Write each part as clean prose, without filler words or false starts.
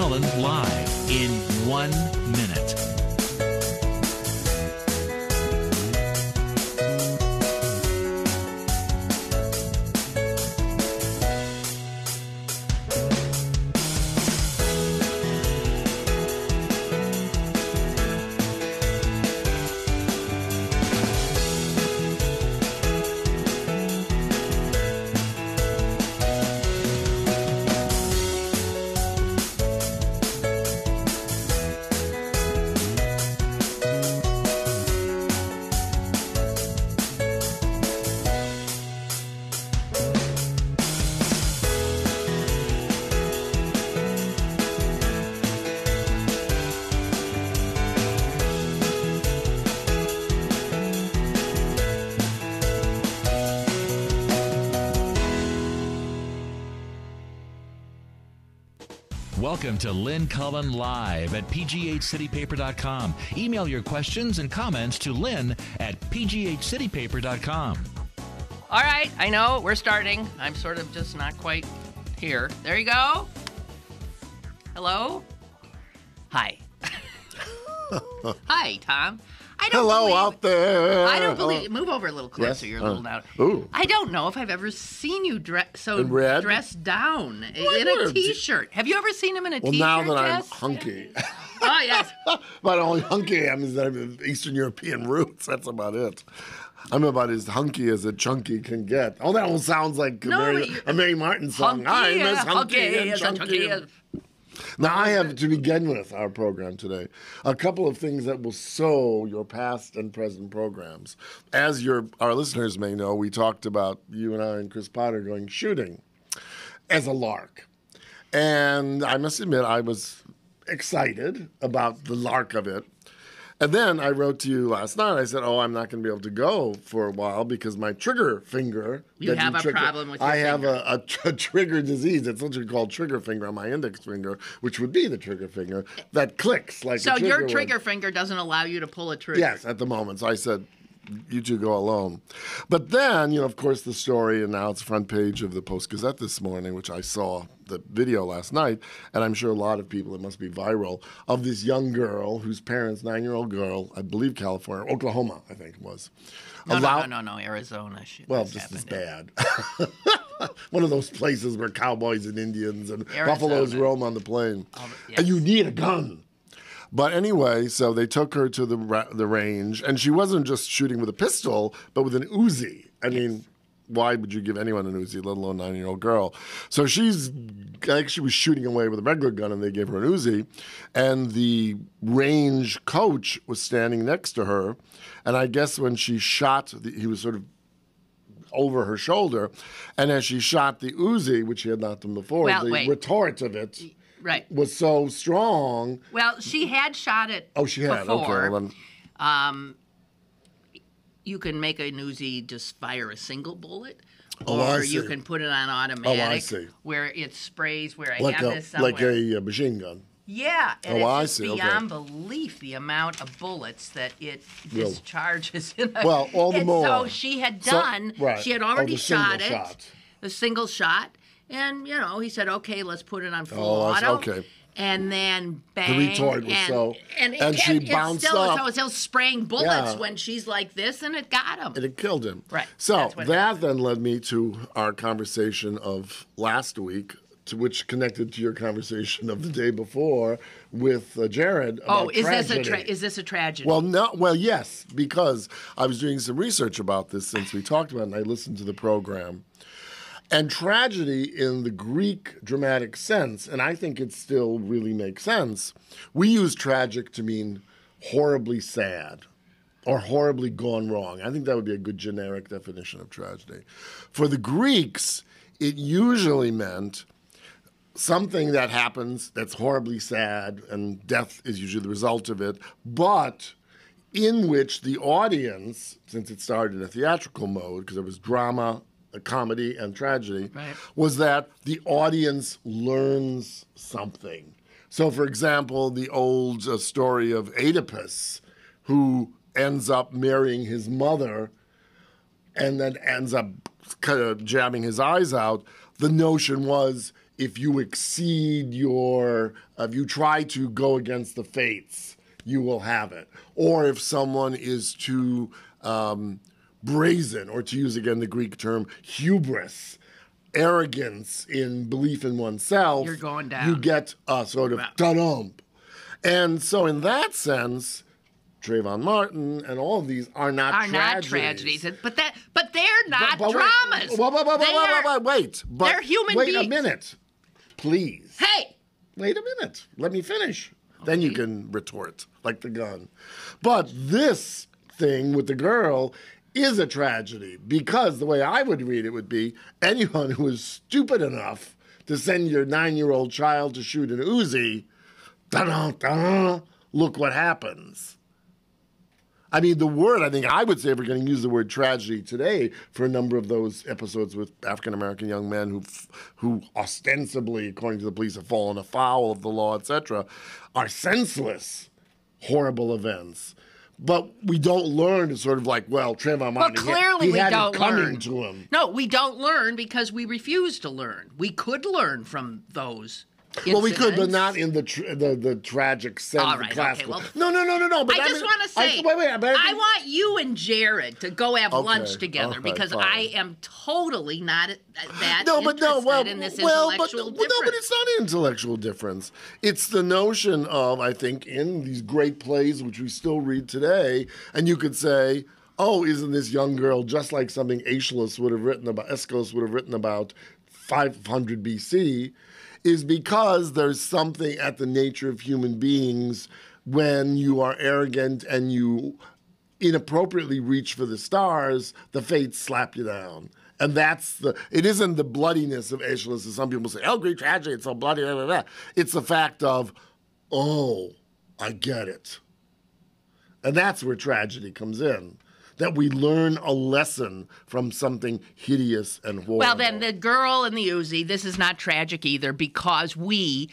Cullen live in 1 minute. Welcome to Lynn Cullen Live at pghcitypaper.com. Email your questions and comments to Lynn at pghcitypaper.com. All right, I know, we're starting. I'm sort of just not quite here. There you go. Hello? Hi. Hi, Tom. Hello out there. I don't believe. Move over a little closer. Yes? You're a little loud. Ooh. I don't know if I've ever seen you In red? dressed down in a T-shirt. Have you ever seen him in a Well, T-shirt? now that I'm Jess? hunky. Oh yes. But only hunky I am is that I have Eastern European roots. That's about it. I'm about as hunky as a chunky can get. Oh, that all sounds like a Mary Martin song. I'm as hunky and chunky. Now, I have, to begin with our program today, a couple of things that will sow your past and present programs. As our listeners may know, we talked about you and I and Chris Potter going shooting as a lark. And I must admit, I was excited about the lark of it. And then I wrote to you last night. I said, I'm not going to be able to go for a while because my trigger finger. You have a problem with your finger. I have a trigger disease. It's literally called trigger finger on my index finger, which would be the trigger finger, that clicks like a trigger. So your trigger finger doesn't allow you to pull a trigger? Yes, at the moment. So I said, you two go alone. But then, of course, the story, and now it's the front page of the Post-Gazette this morning, which I saw the video last night, and I'm sure a lot of people, it must be viral, of this young girl whose parents, 9-year-old girl, I believe California, Oklahoma, I think it was. No, Arizona. Well, just as bad. One of those places where cowboys and Indians and buffaloes roam on the plain. Yes. And you need a gun. But anyway, so they took her to the range, and she wasn't just shooting with a pistol, but with an Uzi. I mean, why would you give anyone an Uzi, let alone a 9-year-old girl? So she was shooting away with a regular gun, and they gave her an Uzi. And the range coach was standing next to her, and I guess when she shot, he was sort of over her shoulder, and as she shot the Uzi, which she had not done before, retort of it was so strong. Well, she had shot it. Oh, she had. Before. Okay. Well, you can make a Uzi just fire a single bullet, or you can put it on automatic, where it sprays. Where I have this somewhere, like a machine gun. Yeah, and it's see. Beyond belief the amount of bullets that it discharges. All the more. So she had done. She had already shot it. The single shot. And, he said, okay, let's put it on full auto. Okay. And then bang. The retort was and she bounced up. So it's still spraying bullets when she's like this, and it got him. And it killed him. Right. So that then led me to our conversation of last week, which connected to your conversation of the day before with Jared about tragedy. Is this a tragedy? Well, no. Well, yes, because I was doing some research about this since we talked about it, and I listened to the program. And tragedy in the Greek dramatic sense, and I think it still really makes sense, we use tragic to mean horribly sad or horribly gone wrong. I think that would be a good generic definition of tragedy. For the Greeks, it usually meant something that happens that's horribly sad, and death is usually the result of it, but in which the audience, since it started in a theatrical mode, because there was drama, a comedy and tragedy, was that the audience learns something. So, for example, the old story of Oedipus, who ends up marrying his mother and then ends up kind of jabbing his eyes out. The notion was if you exceed if you try to go against the fates, you will have it. Or if someone is too brazen, or to use again the Greek term, hubris, arrogance in belief in oneself, You're going down. You get a sort of ta-dump. And so in that sense, Trayvon Martin and all of these are not tragedies. But they're not dramas. Wait. They're human beings. Wait a minute. Please. Hey! Wait a minute. Let me finish. Okay. Then you can retort like the gun. But this thing with the girl is a tragedy, because the way I would read it would be anyone who is stupid enough to send your 9-year-old child to shoot an Uzi, look what happens. I mean, the word, I think I would say, if we're going to use the word tragedy today for a number of those episodes with African-American young men who ostensibly, according to the police, have fallen afoul of the law, etc., are senseless, horrible events. But we don't learn to sort of like, well, Trayvon Martin, clearly he had don't it coming learn. to him. No, we don't learn because we refuse to learn. We could learn from those incidents. Well, we could, but not in the tragic sense. All right, the classical. okay, well, No. But I just want to say, I want you and Jared to go have lunch together, because fine. I am totally not that interested in this intellectual difference. No, but it's not an intellectual difference. It's the notion of, I think, in these great plays, which we still read today, and you could say, oh, isn't this young girl just like something Aeschylus would have written about 500 BC, is because there's something at the nature of human beings when you are arrogant and you inappropriately reach for the stars, the fates slap you down. And it isn't the bloodiness of Aeschylus, as some people say, oh, Greek tragedy, it's so bloody, blah, blah, blah. It's the fact of, oh, I get it. And that's where tragedy comes in. That we learn a lesson from something hideous and horrible. Well, then the girl and the Uzi, this is not tragic either, because we,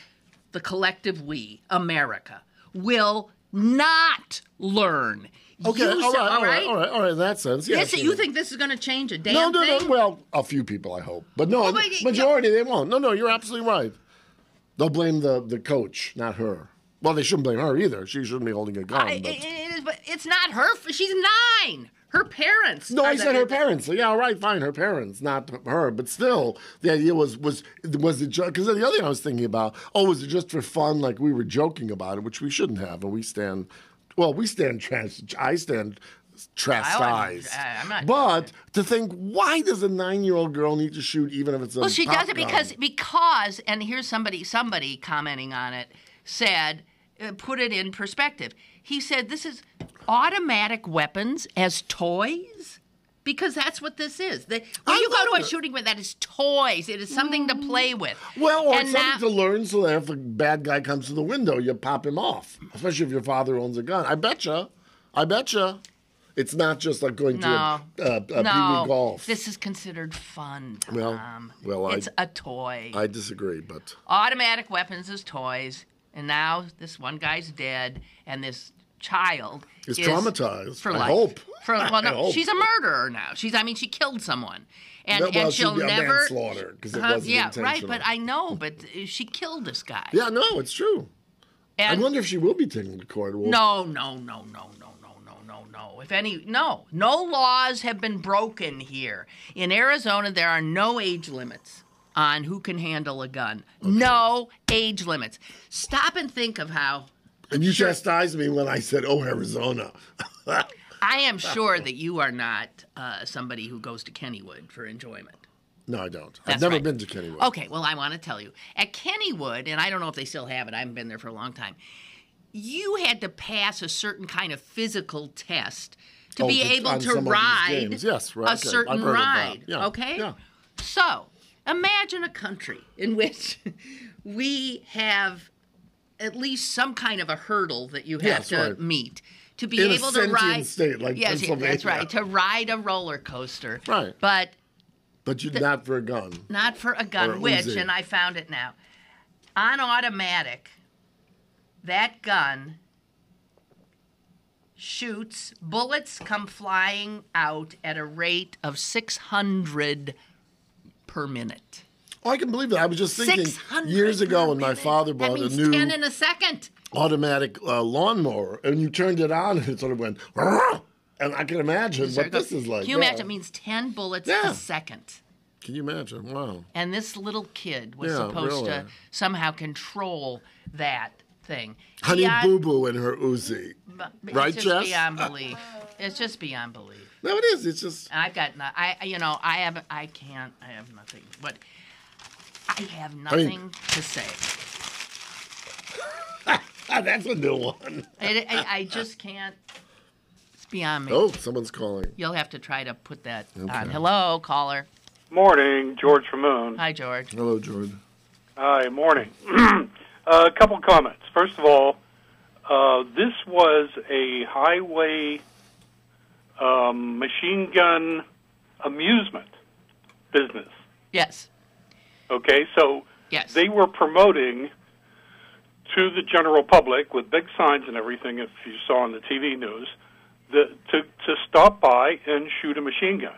the collective we, America, will not learn. Okay, all right, in that sense. Yes, you think this is going to change a damn thing? No, well, a few people, I hope. But no, majority, they won't. No, you're absolutely right. They'll blame the coach, not her. Well, they shouldn't blame her either. She shouldn't be holding a gun. But it's not her. She's 9. Her parents. No, I said her parents. Yeah, all right, fine, her parents, not her. But still, the idea was it because the other thing I was thinking about, was it just for fun, like we were joking about it, which we shouldn't have, and I stand chastised. I'm not. But to think, why does a 9-year-old girl need to shoot even if it's a she pop does it because, and here's somebody commenting on it, said, put it in perspective. He said, this is automatic weapons as toys? Because that's what this is. When you go to a shooting range, that is toys. It is something to play with. Well, or something to learn so that if a bad guy comes to the window, you pop him off. Especially if your father owns a gun. I betcha. It's not just like going to a Pee-wee golf. This is considered fun, Tom. Well, it's a toy. I disagree, but... Automatic weapons as toys, and now this one guy's dead, and this child is traumatized for life. I hope. She's a murderer now. She killed someone, and she'll be never a manslaughter because it wasn't intentional. Right. But I know, but she killed this guy. Yeah, no, it's true. And I wonder if she will be taken to court. No. No laws have been broken here. In Arizona, there are no age limits on who can handle a gun. Okay. No age limits. Stop and think of how. And you chastised me when I said, Arizona. I am sure that you are not somebody who goes to Kennywood for enjoyment. No, I don't. I've never been to Kennywood. Okay, well, I want to tell you. At Kennywood, and I don't know if they still have it, I haven't been there for a long time, you had to pass a certain kind of physical test to be able to ride a certain ride. Yeah. Okay? Yeah. So, imagine a country in which we have at least some kind of a hurdle that you have to meet to be able to ride. State like Pennsylvania. That's right. To ride a roller coaster. Right. But you're not for a gun. Not for a gun, and I found it now. On automatic, that gun shoots, bullets come flying out at a rate of 600 per minute. Oh, I can believe it. I was just thinking 600 years ago when per my minute. father That bought a means new 10 in a second. automatic lawnmower, and you turned it on, and it sort of went, "Rrrr!" And I can imagine what this is like. Can you imagine? It means 10 bullets a second. Can you imagine? Wow. And this little kid was supposed to somehow control that thing. Honey Boo Boo and her Uzi. Right, Jess? It's just beyond belief. It's just beyond belief. No, it is. It's just. I've got I have nothing. But I have nothing to say. That's a new one. I just can't. It's beyond me. Oh, someone's calling. You'll have to try to put that on. Hello, caller. Morning, George from Moon. Hi, George. Hello, George. Hi, morning. A couple comments. First of all, this was a highway machine gun amusement business. Yes. Okay, so they were promoting to the general public with big signs and everything, if you saw on the TV news, to stop by and shoot a machine gun.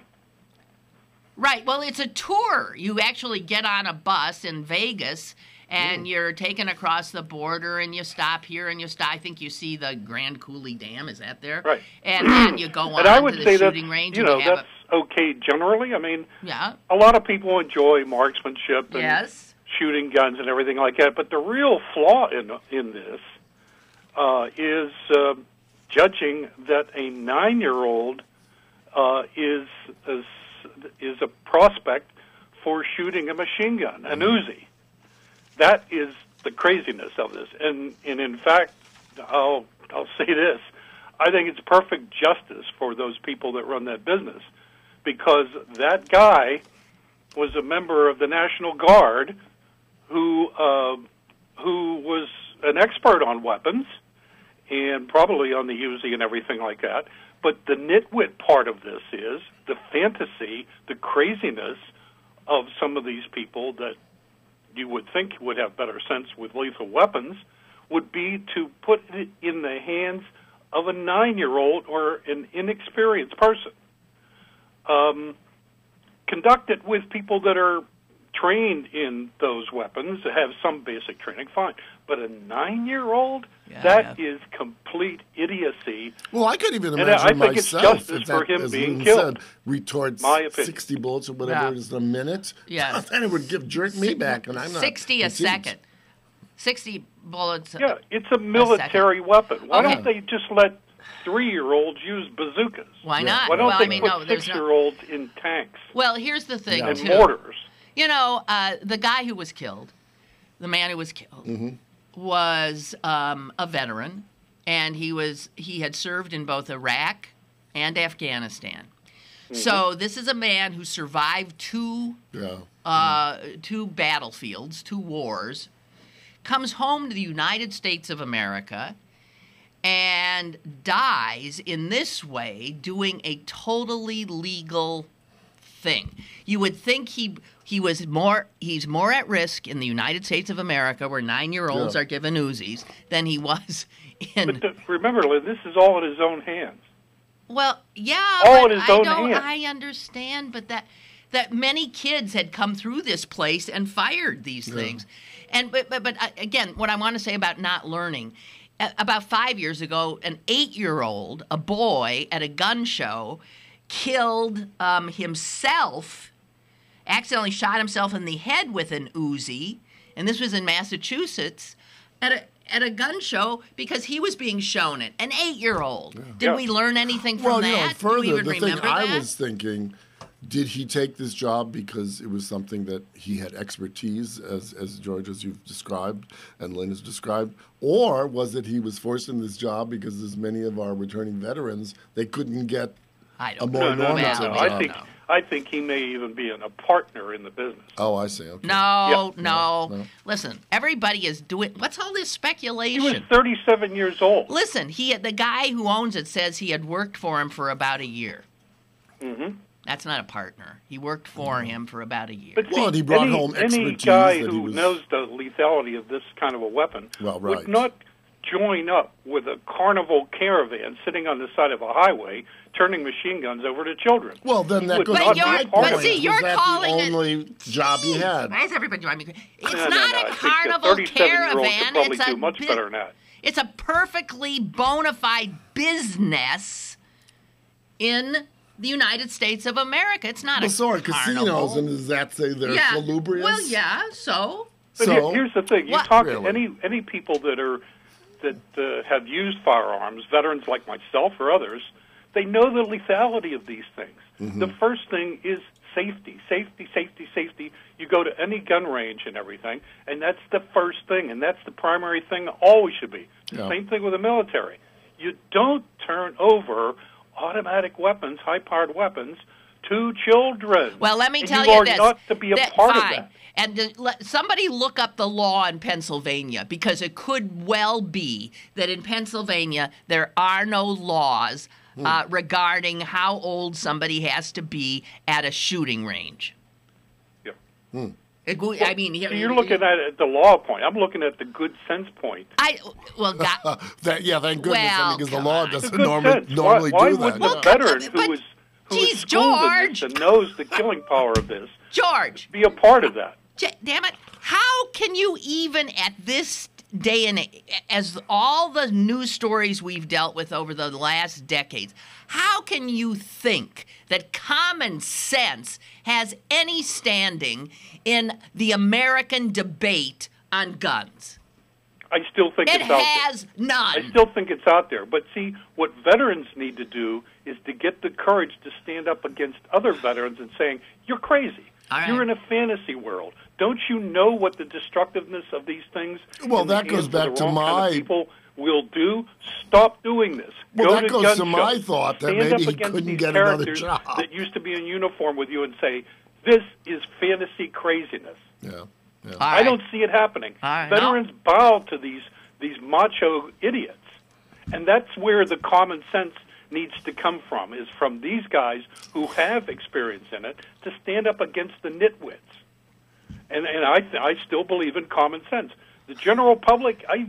Right. Well, it's a tour. You actually get on a bus in Vegas, and you're taken across the border, and you stop here, and you stop. I think you see the Grand Coulee Dam. Is that there? Right. And then you go on I would to the say shooting range. You know, that's okay generally. I mean, a lot of people enjoy marksmanship and shooting guns and everything like that. But the real flaw in this is judging that a 9-year-old is a prospect for shooting a machine gun, an Uzi. That is the craziness of this. And in fact, I'll say this. I think it's perfect justice for those people that run that business, because that guy was a member of the National Guard who was an expert on weapons and probably on the Uzi and everything like that. But the nitwit part of this is the fantasy, the craziness of some of these people that you would think would have better sense with lethal weapons would be to put it in the hands of a 9-year-old or an inexperienced person. Conduct it with people that are trained in those weapons, have some basic training, fine. But a 9-year-old, that is complete idiocy. Well, I could even and imagine I think myself, it's justice if that, for him as being Lynn killed. said, retort My opinion. 60 bullets or whatever it is in a minute. Yeah. Then it would jerk me back, and I'm not. 60 a second. 60 bullets. Yeah, it's a military weapon. Why don't they just let 3-year-olds use bazookas? Why not? Why don't well, they I mean, put no, 6-year-olds in tanks? Well, here's the thing, and too. mortars. You know, the guy who was killed, the man who was killed, was a veteran, and he had served in both Iraq and Afghanistan. So this is a man who survived two battlefields, 2 wars, comes home to the United States of America, and dies in this way doing a totally legal thing. You would think he's more at risk in the United States of America, where 9-year-olds are given Uzis, than he was in. But remember, Lynn, this is all in his own hands. Well, yeah, all in his own hands. I understand, but that many kids had come through this place and fired these things, and but again, what I want to say about not learning. About 5 years ago, an 8-year-old, a boy at a gun show, killed himself, accidentally shot himself in the head with an Uzi, and this was in Massachusetts, at a gun show because he was being shown it. An 8-year-old. Yeah. Did we learn anything from that? Well, you know, further, Do we even the thing remember that? I was thinking, did he take this job because it was something that he had expertise, as George, as you've described, and Lynn has described, or was it he was forced in this job because, as many of our returning veterans, they couldn't get a more normative job? I think he may even be a partner in the business. Oh, I see. Okay. No. Listen, everybody is doing. What's all this speculation? He was 37 years old. Listen, the guy who owns it says he had worked for him for about a year. Mm-hmm. That's not a partner. He worked for him for about a year. But and he brought home expertise. Any guy who knows the lethality of this kind of a weapon would not join up with a carnival caravan sitting on the side of a highway, turning machine guns over to children. Well, then that goes But to my but point. see, you're Was that calling the it- only job he had? Why is everybody driving me crazy? It's No, not I a think carnival 37-year-old could caravan. probably It's do a much better than that. It's a perfectly bona fide business in the United States of America. It's not Well, a so are carnival. casinos, and does that say they're salubrious? Well, yeah. So But So, here's the thing: you What? talk Really? to any people that have used firearms, veterans like myself or others, they know the lethality of these things. Mm-hmm. The first thing is safety, safety, safety, safety. You go to any gun range and everything, and that's the first thing, and that's the primary thing. Always should be. Yeah. Same thing with the military. You don't turn over automatic weapons, high-powered weapons, to children. well, let me And tell you you are this. not to be a part of fine. that. And somebody look up the law in Pennsylvania, because it could well be that in Pennsylvania there are no laws regarding how old somebody has to be at a shooting range. Yeah. I mean, So you're looking at the law point. I'm looking at the good sense point. God, thank goodness, Well, because the come law on. doesn't Good sense. normally why do that. wouldn't Yeah. a veteran but- who is geez, schooled in this George. and knows the killing power of this George, be a part of that? damn it, how can you even at this day and as all the news stories we've dealt with over the last decades, how can you think that common sense has any standing in the American debate on guns? I still think It it's out has there. none. I still think it's out there. But see, what veterans need to do is to get the courage to stand up against other veterans and saying, "You're crazy. All right. You're in a fantasy world. Don't you know what the destructiveness of these things Well, in the that goes hands of back the to wrong kind my- of people will do? Stop doing this. Well, Go that to goes gun to my shows. thought that Stand maybe up he against couldn't these get another characters job. that used to be in uniform with you and say, "This is fantasy craziness." Yeah. All I right. don't see it happening. All right, Veterans bow to these macho idiots, and that's where the common sense needs to come from, is from these guys who have experience in it to stand up against the nitwits. And I still believe in common sense. The general public, I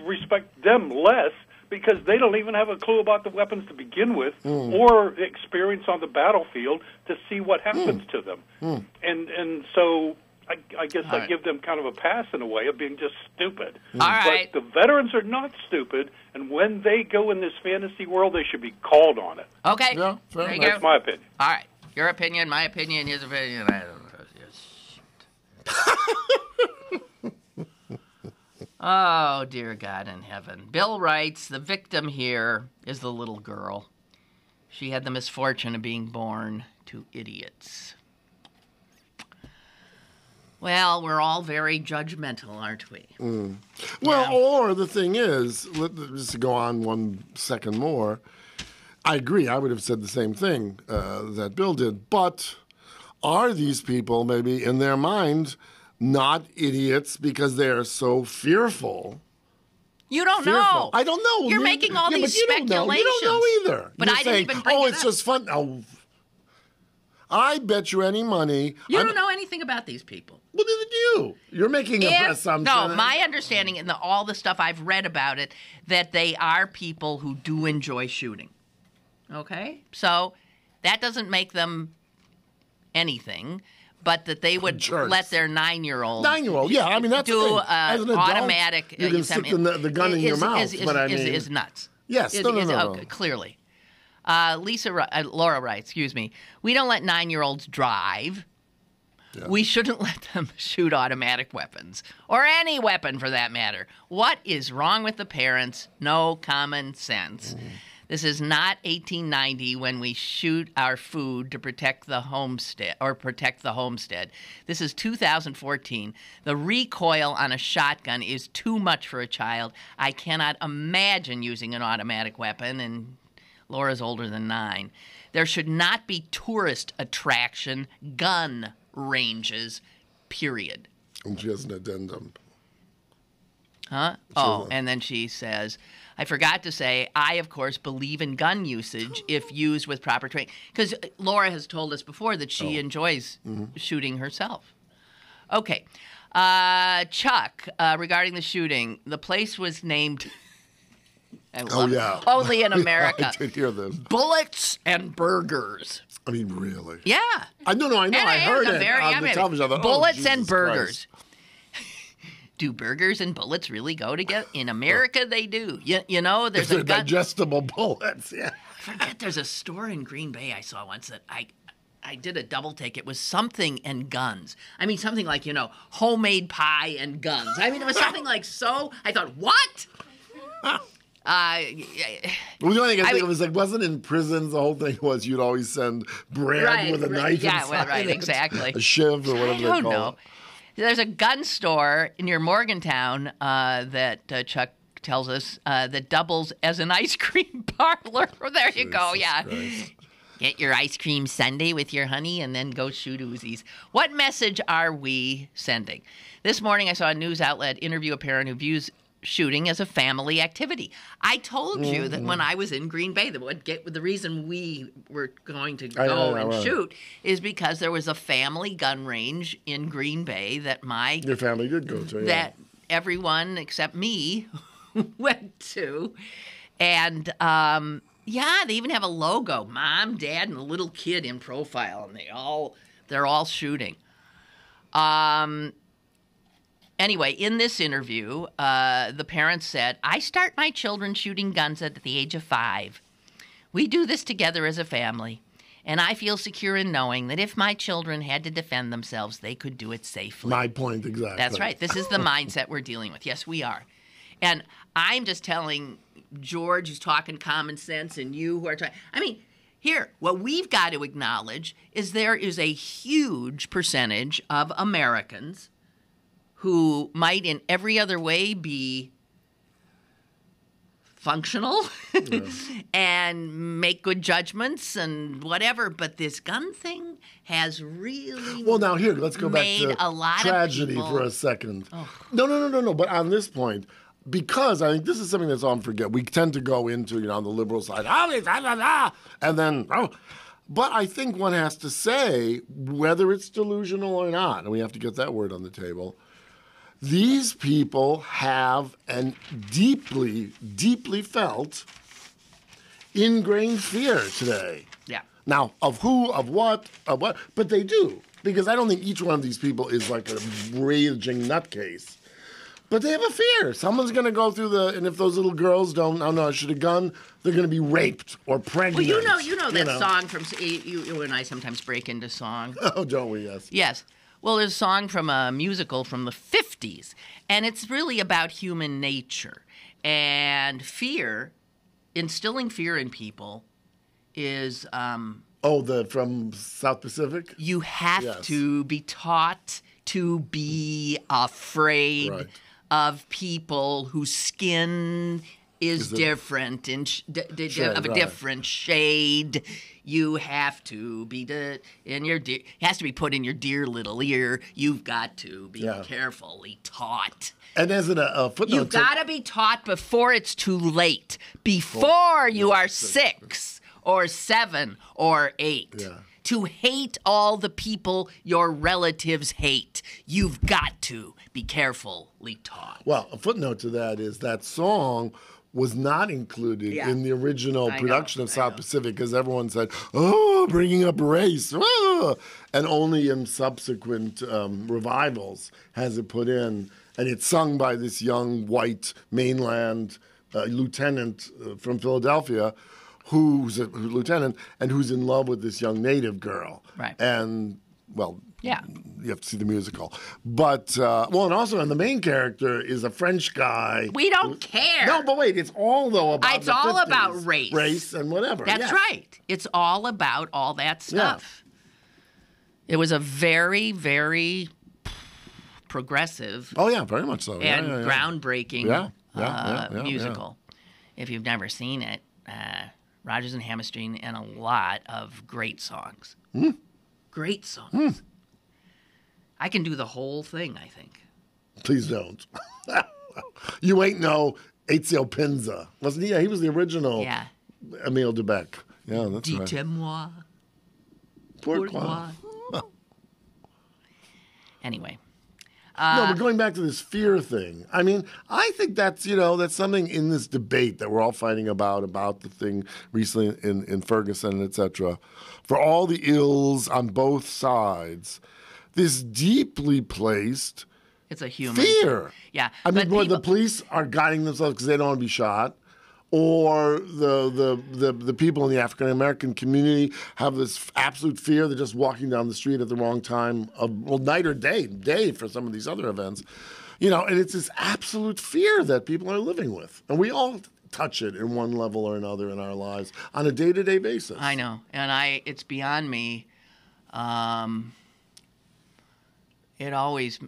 respect them less because they don't even have a clue about the weapons to begin with or experience on the battlefield to see what happens to them. And so I guess I give them kind of a pass in a way of being just stupid. All right. But the veterans are not stupid, and when they go in this fantasy world, they should be called on it. Okay. Yeah, fair there you enough. That's go. my opinion. All right. Your opinion, my opinion, his opinion. I don't know. Oh, dear God in heaven. Bill writes, the victim here is the little girl. She had the misfortune of being born to idiots. Well, we're all very judgmental, aren't we? Well, or the thing is, just to go on 1 second more, I agree. I would have said the same thing that Bill did. But are these people maybe in their mind not idiots because they are so fearful? You don't Fearful. know. I don't know. You're making all yeah, these but you don't know. You don't know speculations. either. But You're I didn't saying, even bring oh, it it's up. just fun. Oh, I bet you any money. You don't know anything about these people. Well, neither do you. You're making an assumption. No, my understanding and all the stuff I've read about it, that they are people who do enjoy shooting. Okay? So that doesn't make them anything, but that they would Jerks. let their 9-year-old 9-year-old, yeah. I mean, that's do the thing. As an adult, automatic. you can stick the gun in your mouth. But I mean, is nuts. yes, no. Clearly. Laura writes, excuse me, we don't let 9-year-olds drive. Yeah. We shouldn't let them shoot automatic weapons, or any weapon for that matter. What is wrong with the parents? No common sense. This is not 1890 when we shoot our food to protect the homestead or protect the homestead. This is 2014. The recoil on a shotgun is too much for a child. I cannot imagine using an automatic weapon, and Laura's older than 9. There should not be tourist attraction gun ranges, period. And she has an addendum. Huh? Oh, and then she says, I forgot to say, I, of course, believe in gun usage if used with proper training. Because Laura has told us before that she enjoys shooting herself. Okay. Chuck, regarding the shooting, the place was named. Yeah. Only in America. I did hear this. Bullets and burgers. I mean, really? Yeah. I know. I heard it on the television. I thought, bullets and Jesus burgers. Christ. Do burgers and bullets really go together? In America, they do. You know, there's They're a gun. digestible bullets. Yeah. I forget. There's a store in Green Bay I saw once that I did a double take. It was something and guns. I mean, something like, homemade pie and guns. I mean, it was something like so. I thought, what? Well, the only thing it was like, wasn't in prisons, the whole thing was you'd always send bread with a knife inside. Yeah, right, exactly. A shiv or whatever they call it. There's a gun store near Morgantown that Chuck tells us that doubles as an ice cream parlor. There you go, yeah. Christ. Get your ice cream sundae with your honey and then go shoot Uzis. What message are we sending? This morning I saw a news outlet interview a parent who views shooting as a family activity. I told you that when I was in Green Bay, the reason we were going to go and shoot is because there was a family gun range in Green Bay that your family did go to. Yeah. That everyone except me went to, and they even have a logo: Mom, Dad, and a little kid in profile, and they're all shooting. Anyway, in this interview, the parents said, I start my children shooting guns at the age of 5. We do this together as a family, and I feel secure in knowing that if my children had to defend themselves, they could do it safely. My point, exactly. That's right. This is the mindset we're dealing with. Yes, we are. And I'm just telling George, who's talking common sense, and you who are talking. I mean, here, what we've got to acknowledge is there is a huge percentage of Americans who might in every other way be functional and make good judgments and whatever, but this gun thing has really now here, let's go back to a lot tragedy of for a second. Oh. No. But on this point, because I think this is something that's often forget. We tend to go into, on the liberal side, and then, but I think one has to say, whether it's delusional or not, and we have to get that word on the table, these people have a deeply, deeply felt ingrained fear today. Yeah. Now, of who, of what, but they do. Because I don't think each one of these people is like a raging nutcase. But they have a fear. Someone's going to go through and if those little girls don't, I shoot a gun, they're going to be raped or pregnant. Well, you know that song from, you and I sometimes break into song. Oh, don't we? Yes. Yes. Well, there's a song from a musical from the 50s, and it's really about human nature. And fear, instilling fear in people is... from South Pacific? You have to be taught to be afraid of people whose skin is different and of a different shade. You have to be it has to be put in your dear little ear. You've got to be carefully taught. And as a footnote, you've got to be taught before it's too late. Before you are 6 or 7 or 8. Yeah. To hate all the people your relatives hate, you've got to be carefully taught. Well, a footnote to that is that song was not included in the original production of South Pacific because everyone said, bringing up race. And only in subsequent revivals has it put in. And it's sung by this young white mainland lieutenant from Philadelphia who's a lieutenant and who's in love with this young native girl. Right. And, you have to see the musical. But, and also, and the main character is a French guy. We don't care. No, but wait, it's all, though, about it's all 50s. About race. Race and whatever. That's right. It's all about all that stuff. Yeah. It was a very, very progressive. Oh, yeah, very much so. And groundbreaking musical. If you've never seen it, Rodgers and Hammerstein and a lot of great songs. Great songs. I can do the whole thing, I think. Please don't. You ain't no Ezio Pinza. Wasn't he? Yeah, he was the original Emile Debec. Yeah, that's right. Dites-moi. Pourquoi? Anyway, No, but going back to this fear thing, I mean, I think that's, that's something in this debate that we're all fighting about the thing recently in Ferguson, et cetera. For all the ills on both sides, this deeply placed It's a human fear. Yeah. I mean, but the police are guiding themselves because they don't want to be shot. Or the people in the African American community have this absolute fear. They're just walking down the street at the wrong time, night or day for some of these other events, And it's this absolute fear that people are living with, and we all touch it in one level or another in our lives on a day-to-day basis. I know, and it's beyond me. It's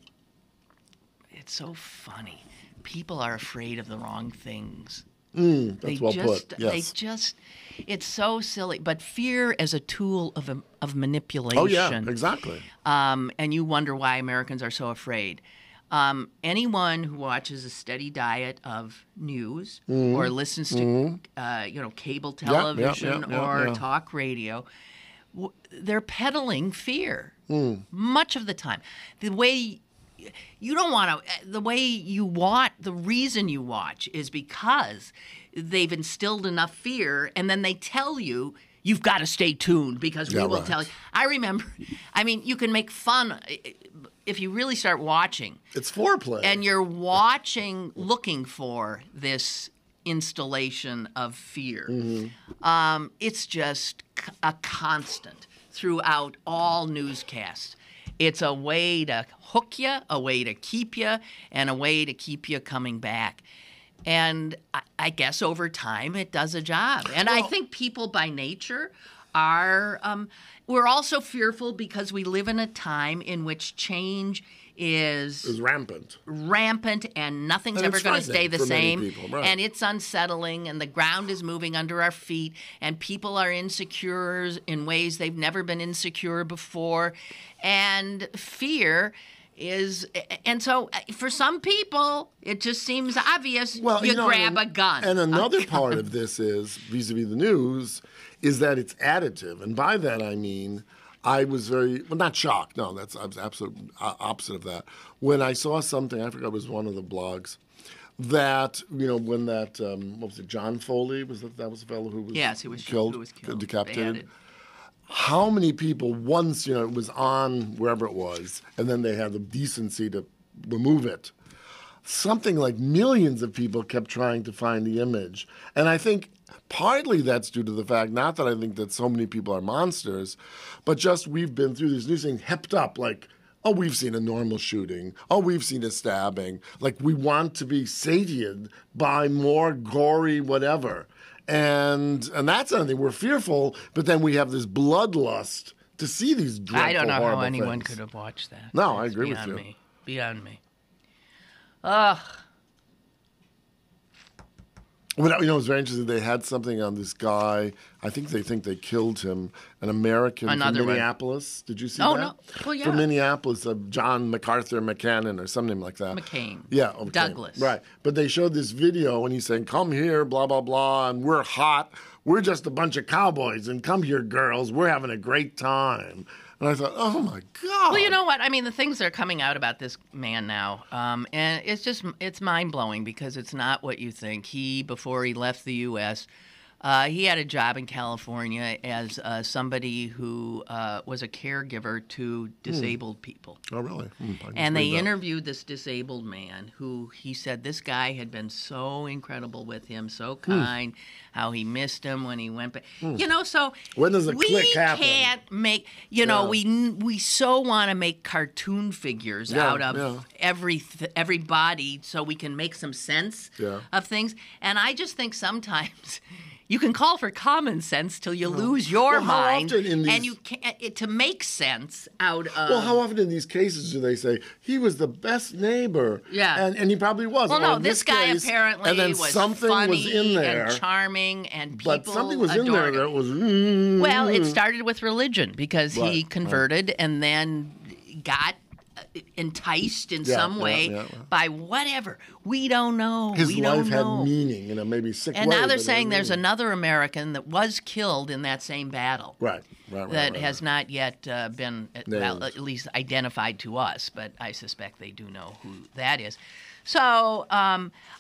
so funny. People are afraid of the wrong things. That's well put. Yes. It's so silly. But fear as a tool of manipulation. Oh, yeah, exactly. And you wonder why Americans are so afraid. Anyone who watches a steady diet of news or listens to, cable television or talk radio, they're peddling fear much of the time. The reason you watch is because they've instilled enough fear, and then they tell you, you've got to stay tuned because we will tell you. I remember, you can make fun if you really start watching. It's foreplay. And you're watching, looking for this installation of fear. It's just a constant throughout all newscasts. It's a way to hook you, a way to keep you, and a way to keep you coming back. And I guess over time it does a job. And I think people by nature are, we're also fearful because we live in a time in which change is rampant, and nothing's ever going to stay the same. People, right. And it's unsettling, and the ground is moving under our feet, and people are insecure in ways they've never been insecure before. And fear is, and so for some people, it just seems obvious. Well, you grab a gun. And another part of this is, vis-a-vis the news, is that it's additive. And by that I mean, I was not shocked. No, I was absolutely opposite of that. When I saw something, I forgot it was one of the blogs, that, when that, what was it, John Foley, that was the fellow who was killed, decapitated. Beheaded. How many people once, it was on wherever it was, and then they had the decency to remove it. Something like millions of people kept trying to find the image. And I think partly that's due to the fact, not that I think that so many people are monsters, but just we've been through this news thing hepped up like, oh, we've seen a normal shooting. Oh, we've seen a stabbing. Like we want to be satiated by more gory whatever. And that's something we're fearful, but then we have this bloodlust to see these dreadful, I don't know how anyone things. could have watched that. No, I agree with you. Beyond me. Ugh. Well, it was very interesting. They had something on this guy. I think they killed him. An American from Minneapolis. Did you see that? No. Well, yeah. From Minneapolis, John MacArthur McCann or something like that. McCain. Yeah. McCain. Douglas. Right. But they showed this video, and he's saying, come here, blah, blah, blah, and we're hot. We're just a bunch of cowboys, and come here, girls. We're having a great time. And I thought, oh, my God. Well, you know what? The things that are coming out about this man now, and it's mind-blowing because it's not what you think. Before he left the U.S., he had a job in California as somebody who was a caregiver to disabled people. Oh, really? And they interviewed this disabled man who he said this guy had been so incredible with him, so kind, how he missed him when he went back. So when does the click happen? We can't make, we so want to make cartoon figures out of everybody so we can make some sense of things. And I just think sometimes you can call for common sense till you lose your mind, and you can't to make sense out of. Well, how often in these cases do they say he was the best neighbor? Yeah, and he probably was. Well, no, this guy apparently and then was something funny was in there, and charming, and people but something was in adored there him. that was. Well, it started with religion because he converted and then got enticed in some way by whatever. We don't know. His we life don't know. had meaning in a maybe sick way. And now they're but saying there's meaning. another American that was killed in that same battle. Right. That has not yet been, well, at least identified to us, but I suspect they do know who that is. So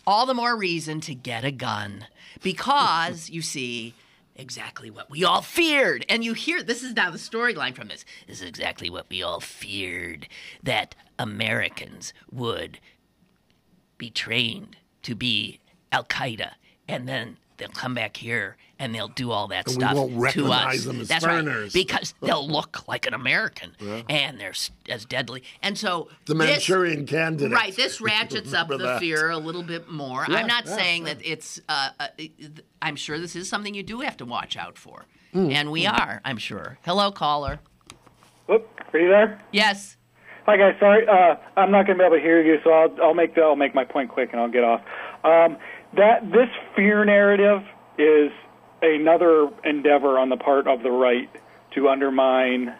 all the more reason to get a gun because, you see, exactly what we all feared. And you hear, this is now the storyline from this. This is exactly what we all feared, that Americans would be trained to be Al-Qaeda, and then they'll come back here and they'll do all that stuff we won't to recognize us. them as That's foreigners. right, because they'll look like an American, and they're as deadly. And so The Manchurian Candidate. right? This ratchets up the that. fear a little bit more. Yeah, I'm not yeah, saying yeah. that it's. I'm sure this is something you do have to watch out for, and we are. I'm sure. Hello, caller. Whoop, are you there? Yes. Hi guys, sorry, I'm not going to be able to hear you, so I'll make my point quick and I'll get off. That this fear narrative is another endeavor on the part of the right to undermine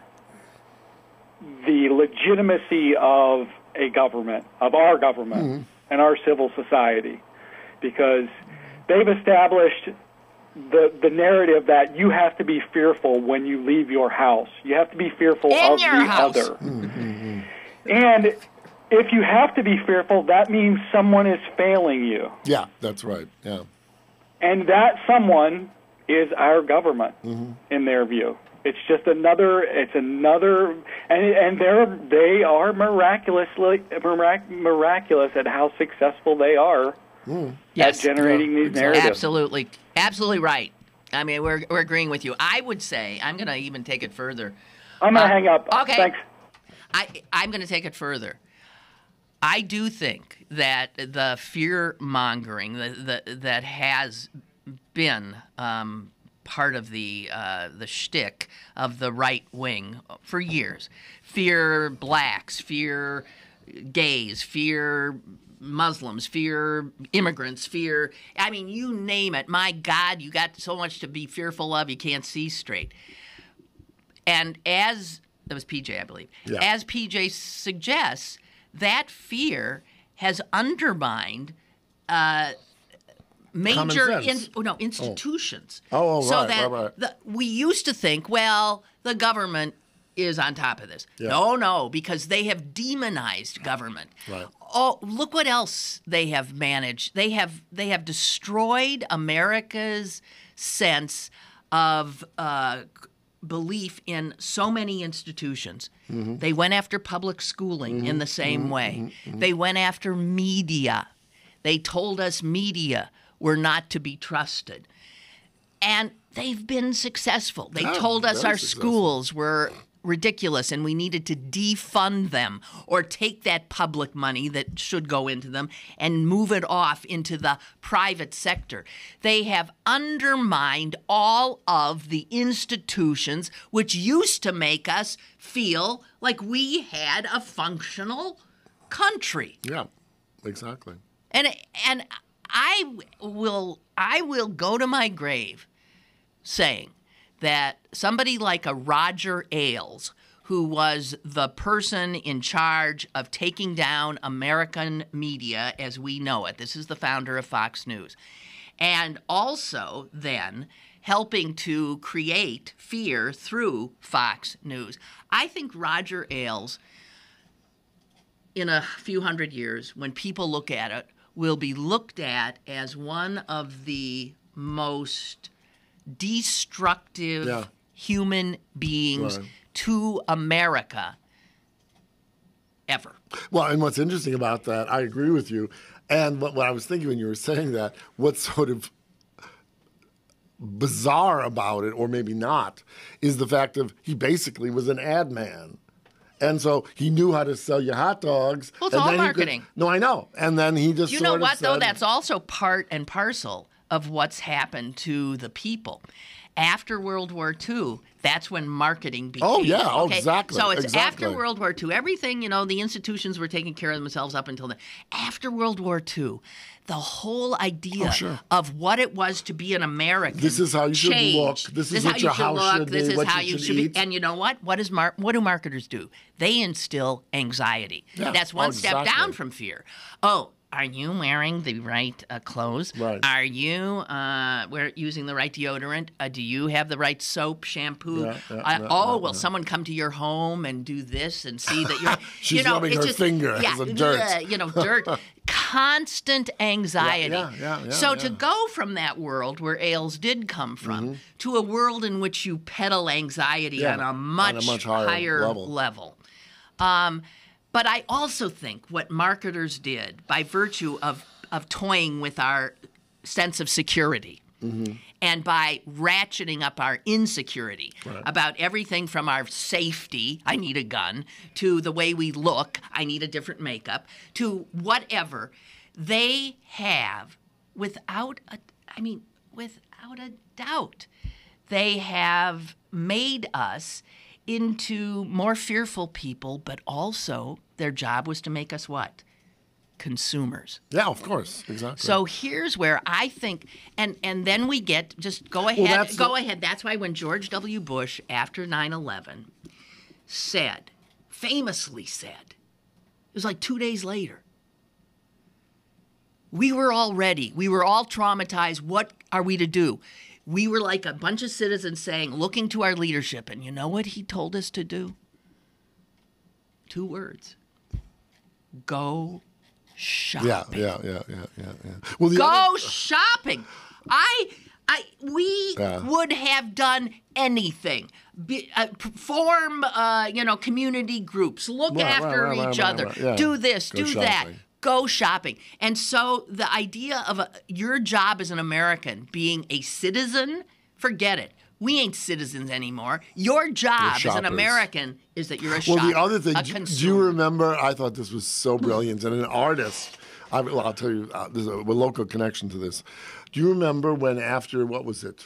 the legitimacy of a government, of our government, and our civil society, because they've established the narrative that you have to be fearful when you leave your house. You have to be fearful of the other. And if you have to be fearful, that means someone is failing you. Yeah, that's right. Yeah. And that someone is our government, in their view. It's just another, and they are miraculous at how successful they are at generating these narratives. Absolutely right. I mean, we're agreeing with you. I would say, I'm going to even take it further. I'm going to hang up. Okay. Thanks. I'm going to take it further. I do think that the fear-mongering that has been part of the shtick of the right wing for years, fear blacks, fear gays, fear Muslims, fear immigrants, fear, I mean, you name it. My God, you got so much to be fearful of, you can't see straight. And as that was PJ, I believe. Yeah. As PJ suggests, that fear has undermined major institutions. So that we used to think, well, the government is on top of this. Yeah. No, because they have demonized government. Right. Oh, look what else they have managed. They have destroyed America's sense of belief in so many institutions. They went after public schooling in the same way. They went after media. They told us media were not to be trusted. And they've been successful. They told us our schools were ridiculous and we needed to defund them or take that public money that should go into them and move it off into the private sector. They have undermined all of the institutions which used to make us feel like we had a functional country. Yeah, exactly. And I will go to my grave saying that somebody like a Roger Ailes, who was the person in charge of taking down American media as we know it, this is the founder of Fox News, and also then helping to create fear through Fox News. I think Roger Ailes, in a few hundred years, when people look at it, will be looked at as one of the most destructive human beings to America ever. Well, and what's interesting about that, I agree with you. And what I was thinking when you were saying that, what's sort of bizarre about it, or maybe not, is the fact of he basically was an ad man. And so he knew how to sell you hot dogs. Well, it's all marketing. No, I know. And then he just You sort know of what, said, though? That's also part and parcel of what's happened to the people. After World War II, that's when marketing became. Oh, yeah. Oh, exactly. So it's exactly. after World War II. Everything, the institutions were taking care of themselves up until then. After World War II, the whole idea of what it was to be an American This is how you should look. This is what your house should be. This is what how you should eat. be. And you know what? What do marketers do? They instill anxiety. Yeah. That's one step exactly. down from fear. Oh, are you wearing the right clothes? Right. Are you using the right deodorant? Do you have the right soap, shampoo? Will someone come to your home and do this and see that you're... She's rubbing her finger as a dirt. Dirt. Constant anxiety. Yeah, to go from that world where ales did come from to a world in which you peddle anxiety on a much higher level. But I also think what marketers did by virtue of toying with our sense of security and by ratcheting up our insecurity about everything from our safety, I need a gun, to the way we look, I need a different makeup, to whatever, they have, without a doubt, they have made us into more fearful people, but also their job was to make us what? Consumers. Yeah, of course. Exactly. So here's where I think, and then we get, just go ahead, ahead. That's why when George W. Bush, after 9/11, famously said, it was like 2 days later, we were all ready. We were all traumatized. What are we to do? We were like a bunch of citizens looking to our leadership. And you know what he told us to do? 2 words. Go shopping. Yeah. Well, go shopping. We would have done anything. Form, community groups. Look after each other. Yeah. Do this, go do shopping. that. Go shopping. And so the idea of your job as an American being a citizen, forget it. We ain't citizens anymore. Your job as an American is that you're a shopper. Well, the other thing, do you remember, I thought this was so brilliant, and an artist, I'll tell you, there's a local connection to this. Do you remember when after, what was it,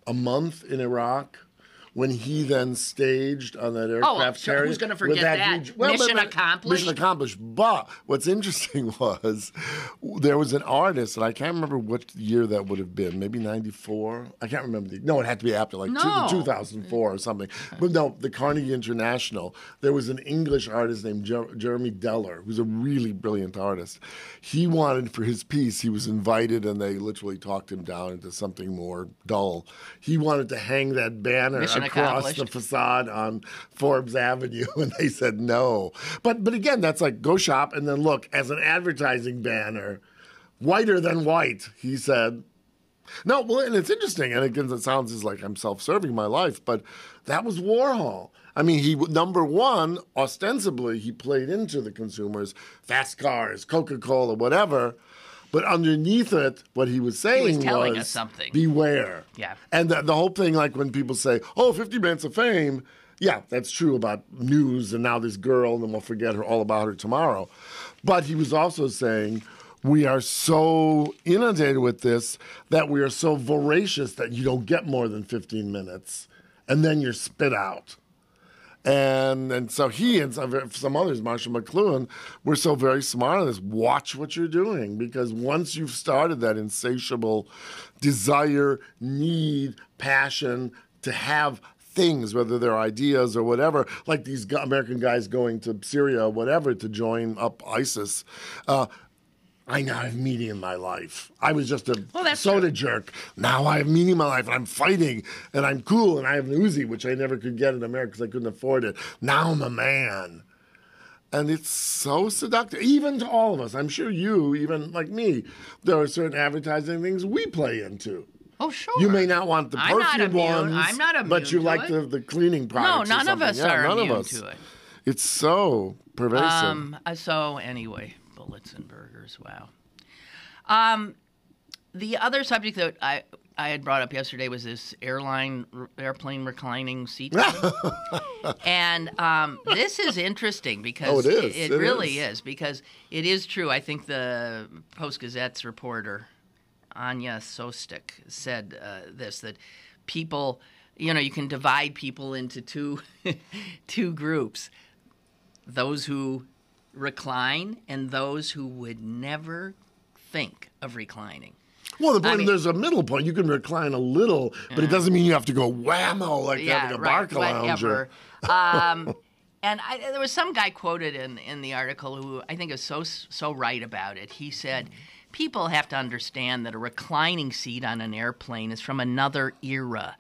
a month in Iraq, when he then staged on that aircraft carrier? Who's going to forget that? Mission accomplished. Mission accomplished. But what's interesting was there was an artist, and I can't remember what year that would have been, maybe 94? I can't remember. No, it had to be after, 2004 or something. But no, the Carnegie International, there was an English artist named Jeremy Deller, who's a really brilliant artist. He wanted, for his piece, he was invited, and they literally talked him down into something more dull. He wanted to hang that banner across the facade on Forbes Avenue, and they said no. But again, that's like, go shop and then look, as an advertising banner, whiter than white, he said. No, well, and it's interesting, and again, it sounds like I'm self-serving my life, but that was Warhol. I mean, he, number one, ostensibly, he played into the consumers, fast cars, Coca-Cola, whatever. But underneath it, what he was saying was telling us something. Beware. Yeah. And the whole thing, like when people say, 50 minutes of fame, yeah, that's true about news and now this girl, and then we'll forget all about her tomorrow. But he was also saying, we are so inundated with this that we are so voracious that you don't get more than 15 minutes, and then you're spit out. And so he and some others, Marshall McLuhan, were so very smart on this. Watch what you're doing, because once you've started that insatiable desire, need, passion to have things, whether they're ideas or whatever, like these American guys going to Syria or whatever to join up ISIS, I now have meaning in my life. I was just a soda jerk. Now I have meaning in my life, and I'm fighting, and I'm cool, and I have an Uzi, which I never could get in America because I couldn't afford it. Now I'm a man. And it's so seductive, even to all of us. I'm sure you, even like me, there are certain advertising things we play into. Oh, sure. You may not want the perfume ones, I'm not immune but you to like it. the cleaning products. No, none of us are immune to it. It's so pervasive. So anyway, bullets and burgers. Wow. The other subject that I had brought up yesterday was this airplane reclining seat. And this is interesting because it really is, because it is true. I think the Post-Gazette's reporter Anya Sostek said this, that people, you can divide people into two groups, those who recline and those who would never think of reclining. Well, there's a middle point. You can recline a little, but it doesn't mean you have to go whammo like having a Barca lounger. And there was some guy quoted in the article who I think is so right about it. He said, people have to understand that a reclining seat on an airplane is from another era.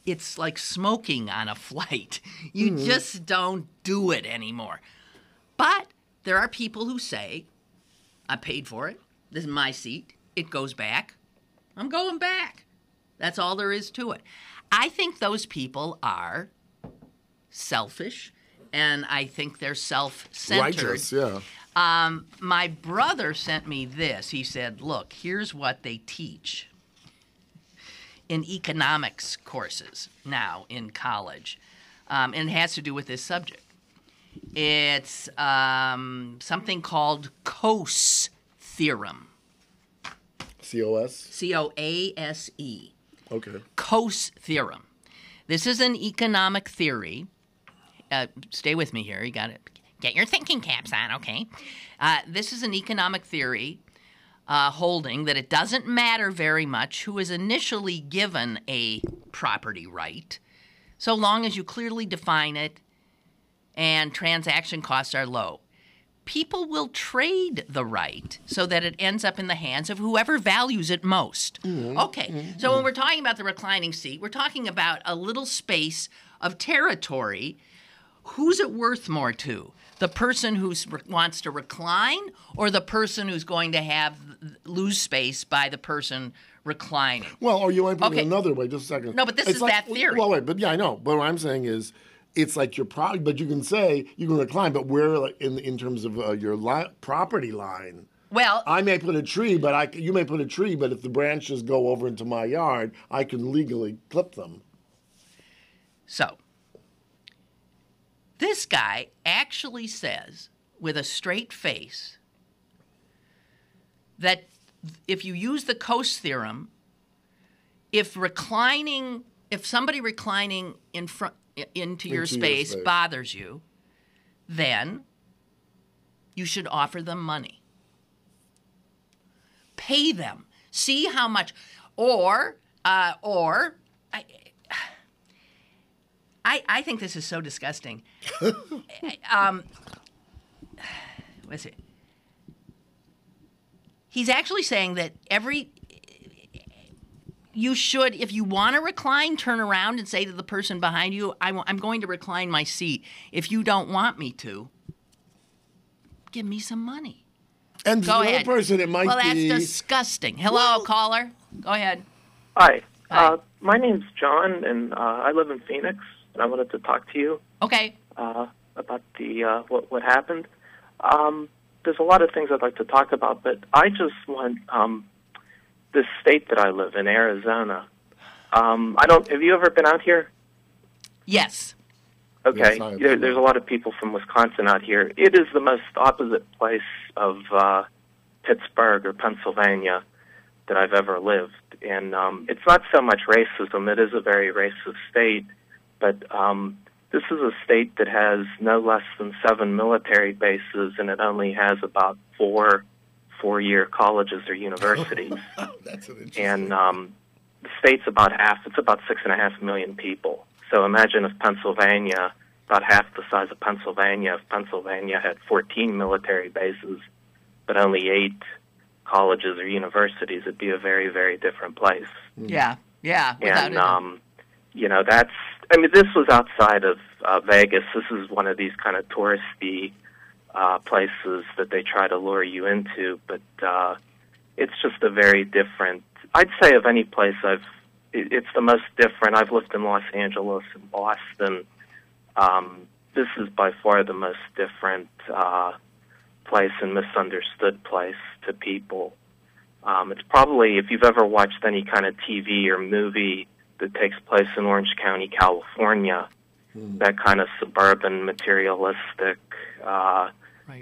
It's like smoking on a flight. You just don't do it anymore. But there are people who say, I paid for it. This is my seat. It goes back. I'm going back. That's all there is to it. I think those people are selfish, and I think they're self-centered. Righteous, yeah. My brother sent me this. He said, look, here's what they teach in economics courses now in college, and it has to do with this subject. It's something called Coase theorem. C-O-S? C-O-A-S-E. Okay. Coase theorem. This is an economic theory. Stay with me here. You got it. Get your thinking caps on, okay? This is an economic theory holding that it doesn't matter very much who is initially given a property right, so long as you clearly define it and transaction costs are low. People will trade the right so that it ends up in the hands of whoever values it most. Okay, so when we're talking about the reclining seat, we're talking about a little space of territory. Who's it worth more to? The person who wants to recline, or the person who's going to lose space by the person reclining? Well, or you might put it another way. Just a second. No, but this is that theory. Well, wait, but yeah, I know. But what I'm saying is, it's like your property, but you can say you can recline, but where in terms of your property line? Well, I may put a tree, but you may put a tree, but if the branches go over into my yard, I can legally clip them. So, this guy actually says, with a straight face, that if you use the Coase theorem, if somebody reclining into your space bothers you, then you should offer them money. Pay them. See how much. Or I think this is so disgusting. What's it? He's actually saying that you should, if you want to recline, turn around and say to the person behind you, I'm going to recline my seat. If you don't want me to, give me some money. And Go the ahead. other person, it might be... Well, that's disgusting. Hello, caller. Go ahead. Hi. Hi. My name's John, and I live in Phoenix, and I wanted to talk to you Okay. about the what happened. There's a lot of things I'd like to talk about, but I just want this state that I live in, Arizona. Have you ever been out here? Yes. Okay. Yes, There's a lot of people from Wisconsin out here. It is the most opposite place of Pittsburgh or Pennsylvania that I've ever lived. And it's not so much racism. It is a very racist state. But this is a state that has no less than 7 military bases, and it only has about 4 4-year colleges or universities. That's an interesting... And the state's about 6.5 million people. So imagine if Pennsylvania, about half the size of Pennsylvania, if Pennsylvania had 14 military bases, but only 8 colleges or universities, it'd be a very, very different place. Yeah. And, this was outside of Vegas. This is one of these kind of touristy places that they try to lure you into, but it's just a very different, I'd say of any place it's the most different. I've lived in Los Angeles and Boston. This is by far the most different place and misunderstood place to people. It's probably, if you've ever watched any kind of TV or movie that takes place in Orange County, California, that kind of suburban, materialistic,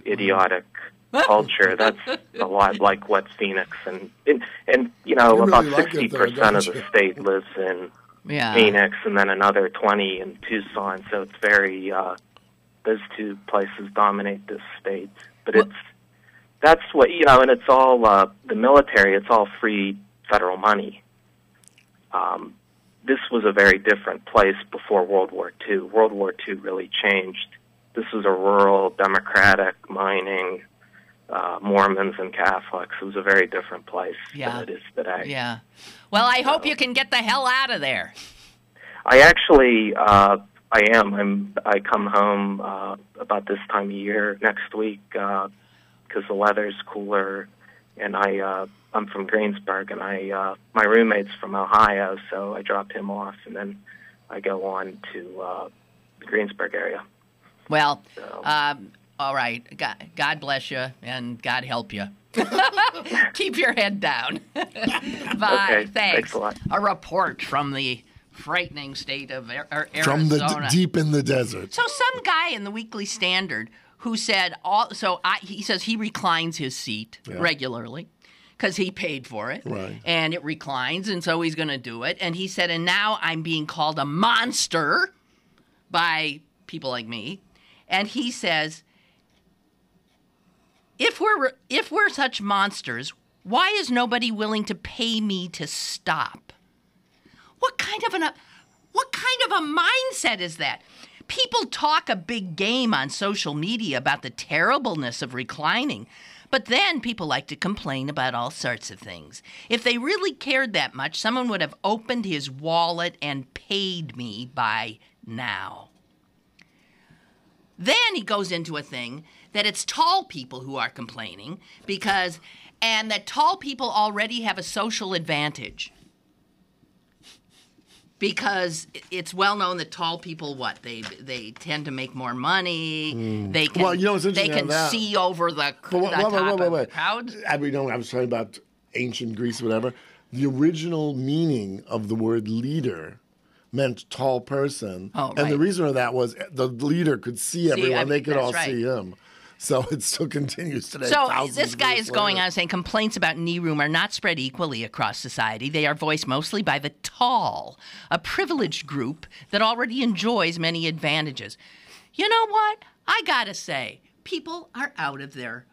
idiotic culture. That's a lot like what Phoenix and you know, You about really like it there, 60% of don't the you? state lives in Yeah. Phoenix, and then another 20 in Tucson. So it's very those two places dominate this state. But that's what, you know, and it's all the military. It's all free federal money. This was a very different place before World War II. World War II really changed. This was a rural, democratic, mining, Mormons and Catholics. It was a very different place than it is today. Yeah. Well, I hope you can get the hell out of there. I actually, I am. I come home about this time of year next week because the weather's cooler, and I'm from Greensburg, and my roommate's from Ohio, so I drop him off, and then I go on to the Greensburg area. Well, So. all right. God bless you, and God help you. Keep your head down. Bye. Okay, thanks a lot. A report from the frightening state of Arizona. From the deep in the desert. So some guy in the Weekly Standard who said, he says he reclines his seat regularly because he paid for it. Right. And it reclines, and so he's going to do it. And he said, and now I'm being called a monster by people like me. And he says, if we're such monsters, why is nobody willing to pay me to stop? What kind of a mindset is that? People talk a big game on social media about the terribleness of reclining, but then people like to complain about all sorts of things. If they really cared that much, someone would have opened his wallet and paid me by now. Then he goes into a thing that it's tall people who are complaining and that tall people already have a social advantage. Because it's well known that tall people, they tend to make more money. They can, Well, you know what's interesting they can about that? see over the top of the crowd. I was talking about ancient Greece, whatever. The original meaning of the word leader meant tall person. Oh, And the right. reason of that was the leader could see everyone. They could that's all right. see him. So it still continues today. So thousands this of guy years is going later. on saying complaints about knee room are not spread equally across society. They are voiced mostly by the tall, a privileged group that already enjoys many advantages. You know what? I gotta say, people are out of their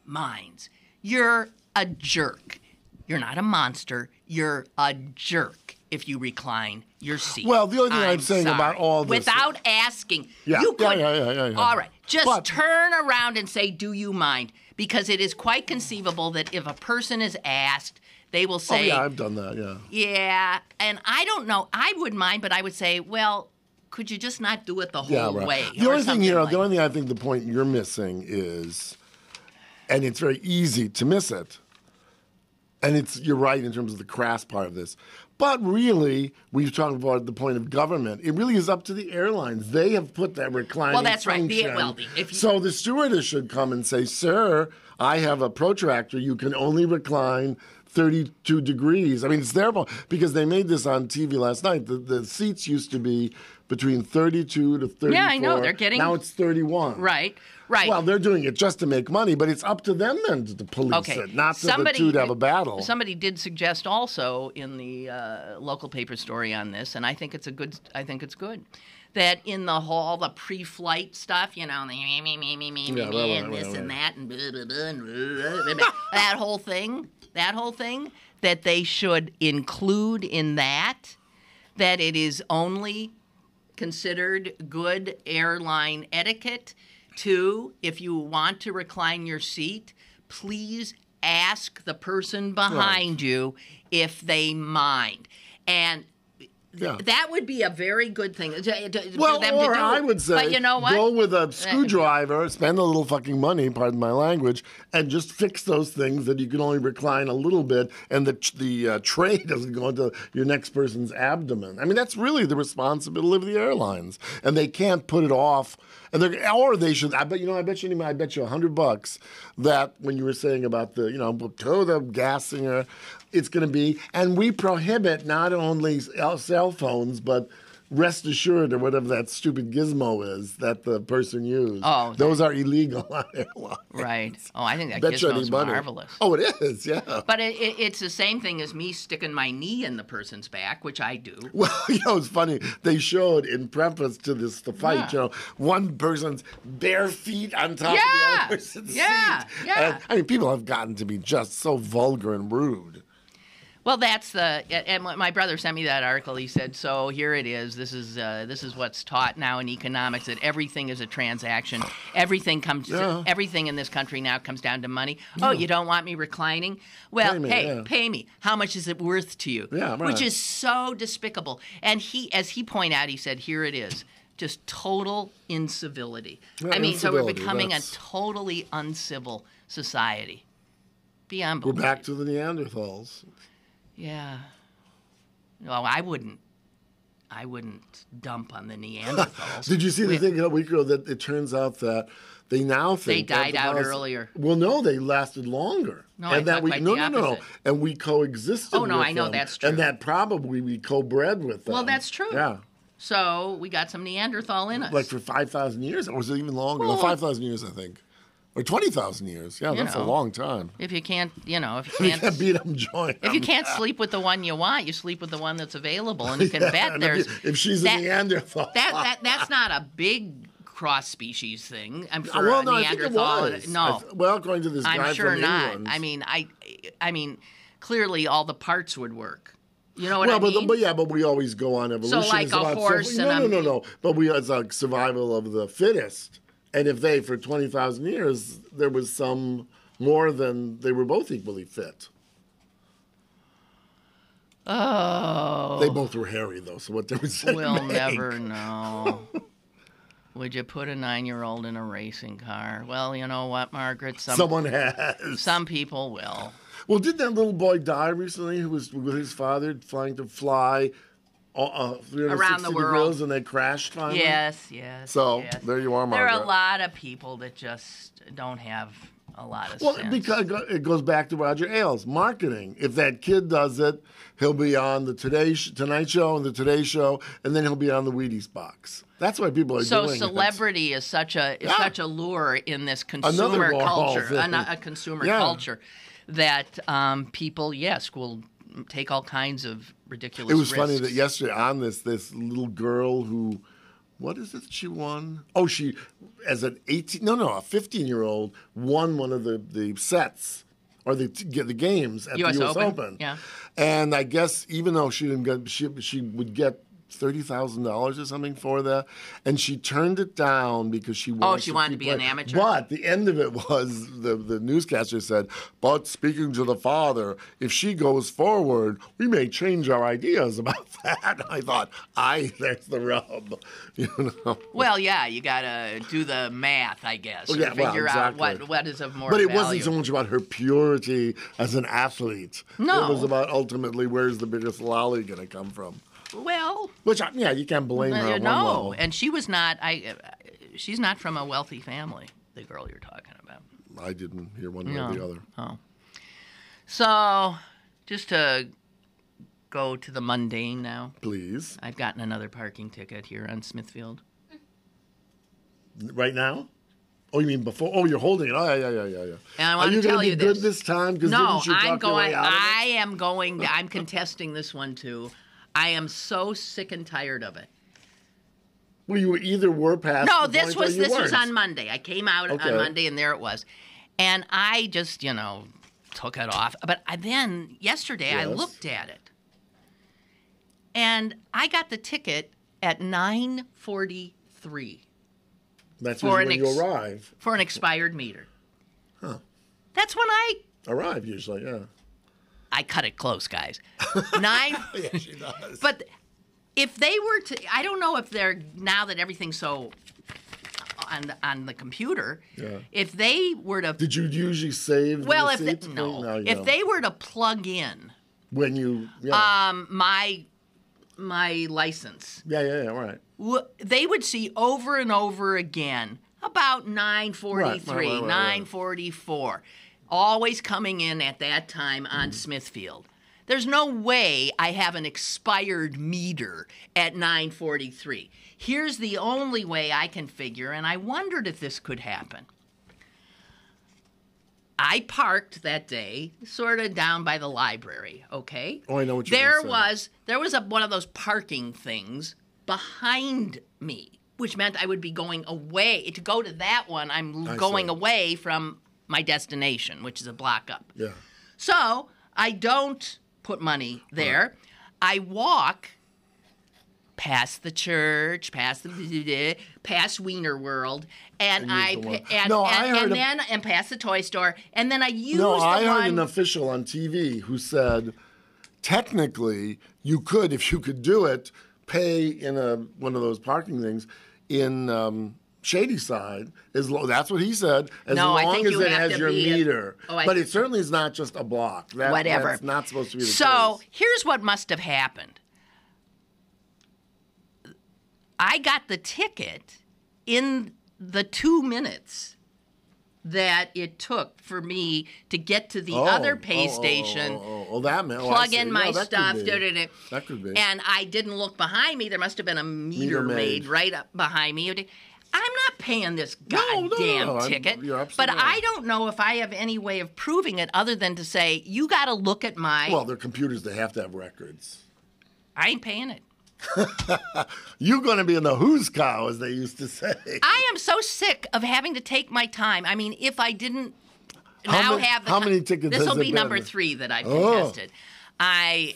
minds. You're a jerk. You're not a monster. You're a jerk if you recline your seat. Well, the only thing I'm saying sorry. about all this- Without asking, Yeah, you could. yeah. All right, just But- turn around and say, "Do you mind?" Because it is quite conceivable that if a person is asked, they will Oh, say, yeah, I've done that, yeah. "Yeah." And I don't know. I would mind, but I would say, "Well, could you just not do it the whole way?" The or only thing something here, like the only thing I think the point you're missing is, and it's very easy to miss it, and you're right in terms of the crass part of this. But really, we've talked about the point of government. It really is up to the airlines. They have put that reclining Well, that's right. function. So the stewardess should come and say, "Sir, I have a protractor. You can only recline 32 degrees." I mean, it's their fault because they made this on TV last night. The seats used to be between 32 to 34. Yeah, I know. They're getting- Now it's 31. Right. Well, they're doing it just to make money, but it's up to them then to police it, not to the two to have a battle. Somebody did suggest also in the local paper story on this, and I think it's good, that in all the pre-flight stuff, you know, the and this and that and blah, blah, blah, and blah, blah, blah, that whole thing, that they should include in that it is only considered good airline etiquette to, if you want to recline your seat, please ask the person behind you if they mind. And that would be a very good thing for them to do. I would say, but you know what? Go with a screwdriver, spend a little fucking money, pardon my language, and just fix those things that you can only recline a little bit, and the tray doesn't go into your next person's abdomen. I mean, that's really the responsibility of the airlines, and they can't put it off. Or they should. I bet you $100 that when you were saying about the gassing, it's going to be, and we prohibit not only cell phones but Rest Assured or whatever that stupid gizmo is that the person used. Oh, those are illegal on airlines. Right. Oh, I think that Bet you any gizmo's money. marvelous. Oh, it is, yeah. But it's the same thing as me sticking my knee in the person's back, which I do. Well, it's funny. They showed in preface to the fight, one person's bare feet on top of the other person's seat. Yeah. And, I mean, people have gotten to be just so vulgar and rude. Well, and my brother sent me that article. He said, so here it is. This is what's taught now in economics, that everything is a transaction. Everything in this country now comes down to money. Yeah. Oh, you don't want me reclining? Well, pay me. How much is it worth to you? Yeah, right. Which is so despicable. And as he pointed out, he said, here it is. Just total incivility. Yeah, I mean, so we're incivility, becoming a totally uncivil society. Beyond belief. We're back to the Neanderthals. Yeah. Well, I wouldn't dump on the Neanderthals. Did you see the thing a week ago that it turns out that they now think they died out earlier? Well, no, they lasted longer. No, and I thought quite the opposite. And we coexisted. Oh no, with I know them, that's true. And that probably we co-bred with them. Well, that's true. Yeah. So we got some Neanderthal in us. Like for 5,000 years, or was it even longer? Well, 5,000 years, I think. Or 20,000 years. Yeah, that's a long time. If you can't, you can't beat them, join them. If you can't sleep with the one you want, you sleep with the one that's available. And you can bet there's... If she's a Neanderthal. That's not a big cross-species thing. For well, a no, Neanderthal. I think it was. No. Well, according to this guy I'm sure from not. England. I mean, clearly all the parts would work. You know what I mean? But we always go on evolution. So like a horse and No. But it's like survival of the fittest. And if for 20,000 years, there was some more than they were both equally fit. Oh. They both were hairy, though, so what difference did it We'll make? never know. Would you put a 9-year-old in a racing car? Well, you know what, Margaret? Someone has. Some people will. Well, did that little boy die recently who was with his father trying to fly 360 around the world, degrees and they crashed finally? Yes. So, yes. there you are, Margaret. There are a lot of people that just don't have a lot of sense. Well, because it goes back to Roger Ailes, marketing. If that kid does it, he'll be on the Tonight Show and the Today Show, and then he'll be on the Wheaties box. That's why people are doing it. So celebrity is such a lure in this consumer culture, a consumer culture, that people, will take all kinds of ridiculous risks. It was funny that yesterday on this little girl who, what is it she won? Oh, she, as an 15-year-old, won one of the sets or the games at the U.S. Open. Yeah. And I guess even though she didn't get, she would get $30,000 or something for that, and she turned it down because she wanted to be an amateur. But the end of it was the newscaster said, "But speaking to the father, if she goes forward, we may change our ideas about that." I thought, there's the rub, Well, yeah, you gotta do the math, I guess, figure out what is of more value. But it wasn't so much about her purity as an athlete. No, it was about ultimately where's the biggest lolly going to come from. Well, you can't blame her. On one level. And she was not. She's not from a wealthy family. The girl you're talking about. I didn't hear one way or the other. Oh, so just to go to the mundane now, please. I've gotten another parking ticket here on Smithfield. Right now? Oh, you mean before? Oh, you're holding it. Oh, yeah. And I want to tell you this. Are you going to be good this time? No, I'm going. I am going. I'm contesting this one too. I am so sick and tired of it. Well, you either were past. No, this was on Monday. I came out on Monday, and there it was, and I just took it off. But then yesterday I looked at it, and I got the ticket at 9:43. That's when you arrive for an expired meter. Huh? That's when I arrive usually. Yeah. I cut it close, guys. 9. Yeah, she does. But if they were to, I don't know if they're, now that everything's so on the computer, if they were to. Did you usually save the receipts? If they were to plug in. When you. My license. Yeah, right. They would see over and over again about 9:43, right. 9:44. Always coming in at that time on Smithfield. There's no way I have an expired meter at 9:43. Here's the only way I can figure, and I wondered if this could happen. I parked that day sort of down by the library, okay? Oh, I know what you're gonna say. There was one of those parking things behind me, which meant I would be going away. To go to that one, I'm going away from my destination, which is a block up. Yeah. So I don't put money there. Right. I walk past the church, past Wiener World, and past the toy store, and then I use I heard an official on TV who said, technically, you could, if you could do it, pay in one of those parking things in Shady Side. That's what he said. As long as it has your meter. But it certainly is not just a block. Whatever. That's not supposed to be the case. So here's what must have happened. I got the ticket in the 2 minutes that it took for me to get to the other pay station, plug in my stuff. That could be. And I didn't look behind me. There must have been a meter made right up behind me. I'm not paying this goddamn ticket. But I don't know if I have any way of proving it other than to say, you got to look at my... Well, they're computers. They have to have records. I ain't paying it. You're going to be in the who's cow, as they used to say. I am so sick of having to take my time. I mean, if I didn't how many tickets? This will be number 3 that I've contested.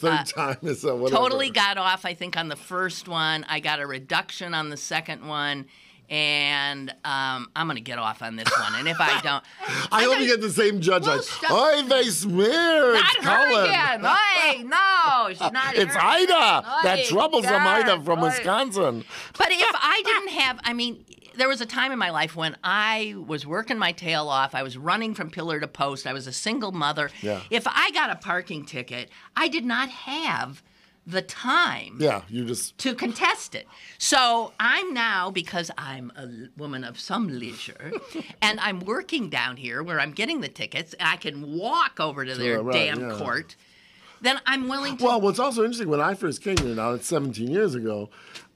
Third time is a whatever. Totally got off, I think, on the first one. I got a reduction on the second one. And I'm going to get off on this one. And if I don't... I hope you get the same judge. Oy, they swear. Not it's her Cullen. again. Oy, no, she's not It's her. Ida. Oy, That troublesome Ida from Wisconsin. But if I didn't have... I mean, there was a time in my life when I was working my tail off. I was running from pillar to post. I was a single mother. Yeah. If I got a parking ticket, I did not have the time to contest it. So I'm now, because I'm a woman of some leisure, and I'm working down here where I'm getting the tickets, and I can walk over to their court, then I'm willing to... Well, what's also interesting, when I first came here, now it's 17 years ago,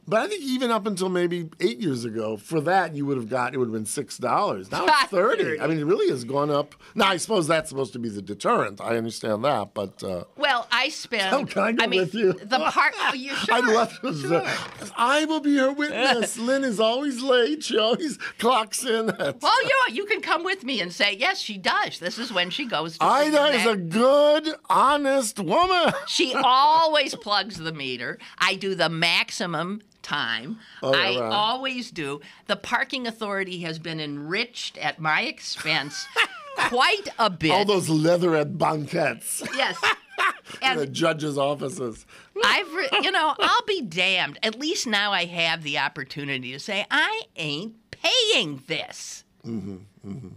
but I think even up until maybe 8 years ago, for that it would have been $6. Now it's 30. I mean, it really has gone up. Now, I suppose that's supposed to be the deterrent. I understand that, but... well, I spend... Oh, can I go with you? The part... Oh, you sure? I'd love to. Sure. I will be her witness. Lynn is always late. She always clocks in. Well, you can come with me and say, yes, she does. This is when she goes to... Ida is a good, honest woman. She always plugs the meter. I do the maximum time. I always do. The parking authority has been enriched at my expense quite a bit. All those leatherette banquettes. Yes. And the judge's offices. I'll be damned. At least now I have the opportunity to say, I ain't paying this. Mm-hmm, mm-hmm.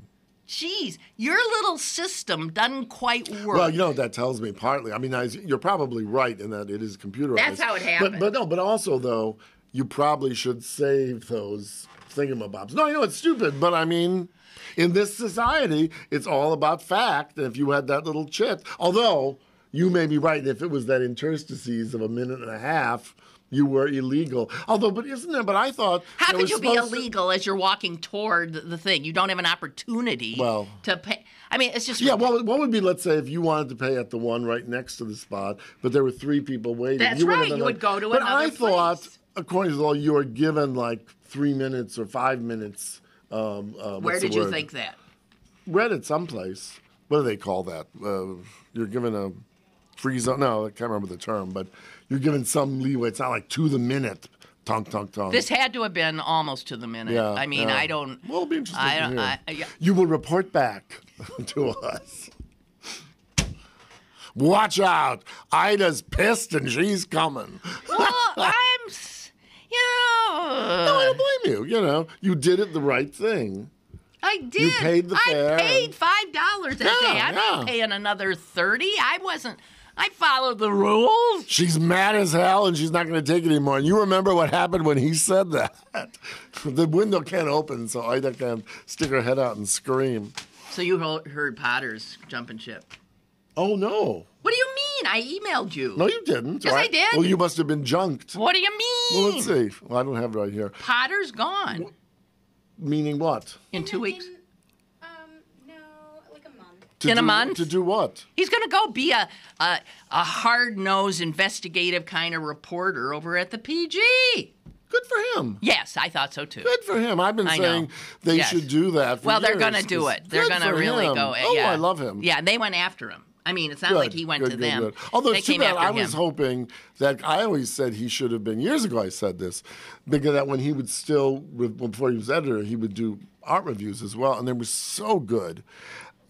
Jeez, your little system doesn't quite work. Well, you know what that tells me partly. I mean, you're probably right in that it is computerized. That's how it happened. But also, though, you probably should save those thingamabobs. No, I know it's stupid, but I mean, in this society, it's all about fact. And if you had that little chit, although you may be right, if it was that interstices of a minute and a half, you were illegal. But isn't there? But I thought... How could you be illegal as you're walking toward the thing? You don't have an opportunity to pay. I mean, it's just... Yeah, well, what would be, let's say, if you wanted to pay at the one right next to the spot, but there were 3 people waiting. That's right. You would go to another place. But I thought, according to the law, you were given like 3 minutes or 5 minutes. Where did you think that? Read it someplace. What do they call that? You're given a free zone. No, I can't remember the term, but you're given some leeway. It's not like to the minute. Tonk. This had to have been almost to the minute. Yeah, I mean, I don't... Well, it'll be interesting to hear. You will report back to us. Watch out. Ida's pissed and she's coming. Well, I'm... No, I don't blame you. You did it the right thing. I did. You paid the fare. I paid $5 that day. I'm not paying another $30. I followed the rules. She's mad as hell, and she's not going to take it anymore. And you remember what happened when he said that. The window can't open, so Ida can stick her head out and scream. So you heard Potter's jumping ship. Oh, no. What do you I emailed you. No, you didn't. Yes, I did. Well, you must have been junked. What do you mean? Well, let's see. Well, I don't have it right here. Potter's gone. Meaning what? In 2 weeks? No, like a month. In a month? To do what? He's going to go be a hard-nosed, investigative kind of reporter over at the PG. Good for him. Yes, I thought so too. Good for him. I've been saying they should do that for Well, they're years, going to do it. They're going to really go. Oh, yeah. I love him. Yeah, they went after him. I mean, it's not like he went to them. Good. Although they it's too came bad. after I was him. hoping that I always said he should have been. Years ago, I said this because that when he would still, before he was editor, he would do art reviews as well, and they were so good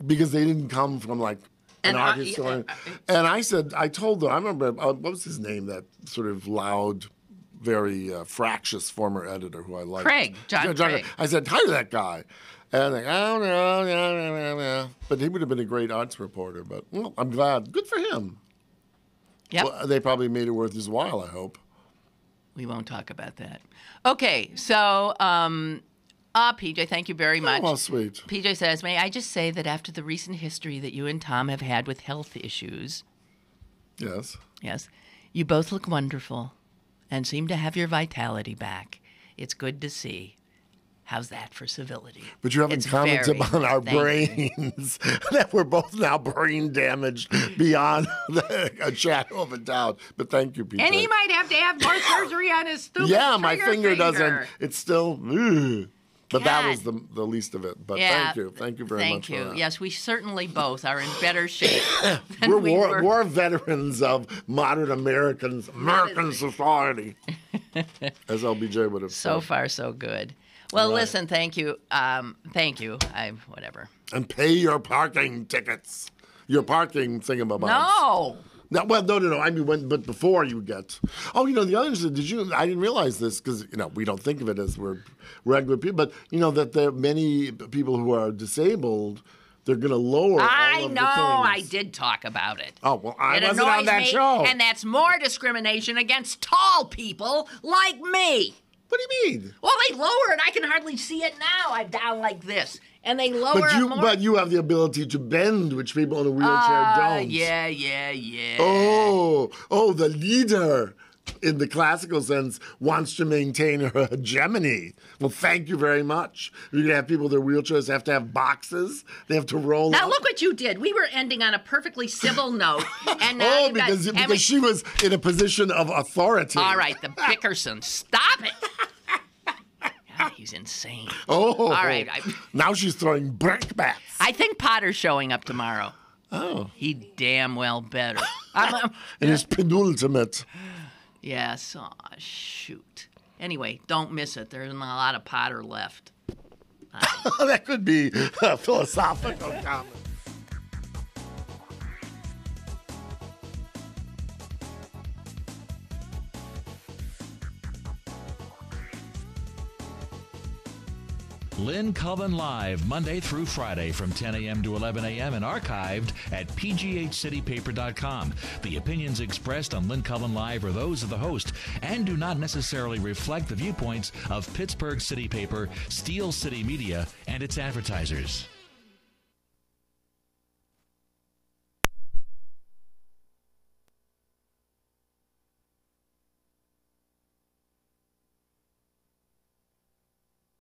because they didn't come from like an art historian. And I told them. I remember what was his name? That sort of loud, very fractious former editor who I liked. John Craig. I said, hire that guy. And like, oh, no. But he would have been a great arts reporter. But well, I'm glad. Good for him. Yep. Well, they probably made it worth his while, I hope. We won't talk about that. Okay, so, PJ, thank you very much. Oh, sweet. PJ says, may I just say that after the recent history that you and Tom have had with health issues. Yes, you both look wonderful and seem to have your vitality back. It's good to see. How's that for civility? But you haven't commented on our brains that we're both now brain damaged beyond a shadow of a doubt. But thank you, PJ. And he might have to have more surgery on his stupid my finger doesn't. It's still. But that was the least of it. But yeah, thank you very much. Thank you. For that. Yes, we certainly both are in better shape. We're war veterans of modern American society, as LBJ would have said. So far, so good. Well, listen, thank you. Thank you. Whatever. And pay your parking tickets. Your parking thingamabobs. No. No. I mean, but before you get. Oh, the other thing, I didn't realize this because, we don't think of it as we're regular people, but, that there are many people who are disabled, they're going to lower all of the things. I did talk about it. Oh, well, I wasn't on that show. And that's more discrimination against tall people like me. What do you mean? Well, they lower it. I can hardly see it now. I'm down like this. And they lower it more. But you have the ability to bend, which people in a wheelchair don't. Yeah. Oh, the leader, in the classical sense, wants to maintain her hegemony. Well, thank you very much. You're going to have people with their wheelchairs have to have boxes. They have to roll Now, up. look what you did. We were ending on a perfectly civil note. And now because she was in a position of authority. All right, the Bickerson. Stop it. God, he's insane. Oh. All right. Now she's throwing brickbats. I think Potter's showing up tomorrow. Oh. He damn well better. In his penultimate. Yes. Oh, shoot. Anyway, don't miss it. There isn't a lot of Potter left. That could be a philosophical comment. Lynn Cullen Live, Monday through Friday from 10 a.m. to 11 a.m. and archived at pghcitypaper.com. The opinions expressed on Lynn Cullen Live are those of the host and do not necessarily reflect the viewpoints of Pittsburgh City Paper, Steel City Media, and its advertisers.